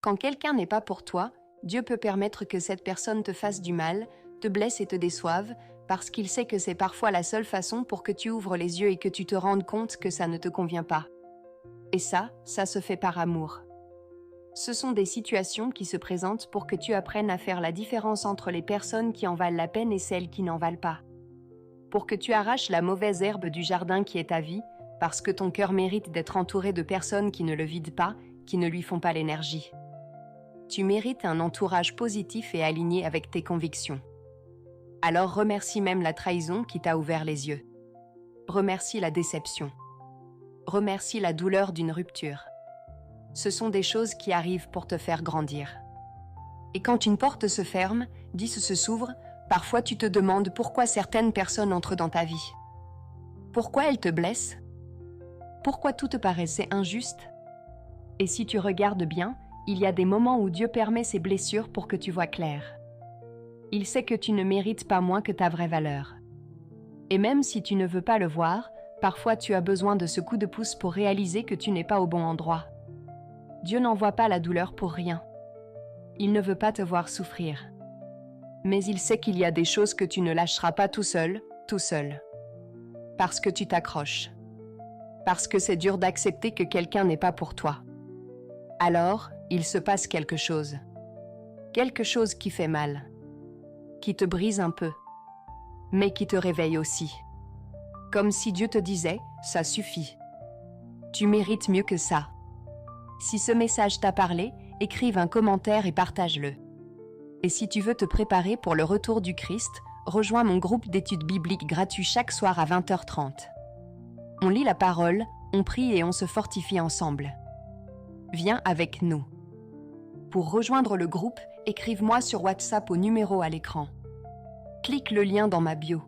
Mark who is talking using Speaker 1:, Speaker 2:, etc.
Speaker 1: Quand quelqu'un n'est pas pour toi, Dieu peut permettre que cette personne te fasse du mal, te blesse et te déçoive, parce qu'il sait que c'est parfois la seule façon pour que tu ouvres les yeux et que tu te rendes compte que ça ne te convient pas. Et ça se fait par amour. Ce sont des situations qui se présentent pour que tu apprennes à faire la différence entre les personnes qui en valent la peine et celles qui n'en valent pas. Pour que tu arraches la mauvaise herbe du jardin qui est ta vie, parce que ton cœur mérite d'être entouré de personnes qui ne le vident pas, qui ne lui font pas l'énergie. Tu mérites un entourage positif et aligné avec tes convictions. Alors remercie même la trahison qui t'a ouvert les yeux. Remercie la déception. Remercie la douleur d'une rupture. Ce sont des choses qui arrivent pour te faire grandir. Et quand une porte se ferme, 10 se s'ouvrent, parfois tu te demandes pourquoi certaines personnes entrent dans ta vie. Pourquoi elles te blessent? Pourquoi tout te paraissait injuste? Et si tu regardes bien, il y a des moments où Dieu permet ces blessures pour que tu vois clair. Il sait que tu ne mérites pas moins que ta vraie valeur. Et même si tu ne veux pas le voir, parfois tu as besoin de ce coup de pouce pour réaliser que tu n'es pas au bon endroit. Dieu n'envoie pas la douleur pour rien. Il ne veut pas te voir souffrir. Mais il sait qu'il y a des choses que tu ne lâcheras pas tout seul. Parce que tu t'accroches. Parce que c'est dur d'accepter que quelqu'un n'est pas pour toi. Alors, il se passe quelque chose. Quelque chose qui fait mal. Qui te brise un peu. Mais qui te réveille aussi. Comme si Dieu te disait, ça suffit. Tu mérites mieux que ça. Si ce message t'a parlé, écrive un commentaire et partage-le. Et si tu veux te préparer pour le retour du Christ, rejoins mon groupe d'études bibliques gratuit chaque soir à 20h30. On lit la parole, on prie et on se fortifie ensemble. Viens avec nous. Pour rejoindre le groupe, écrive-moi sur WhatsApp au numéro à l'écran. Clique le lien dans ma bio.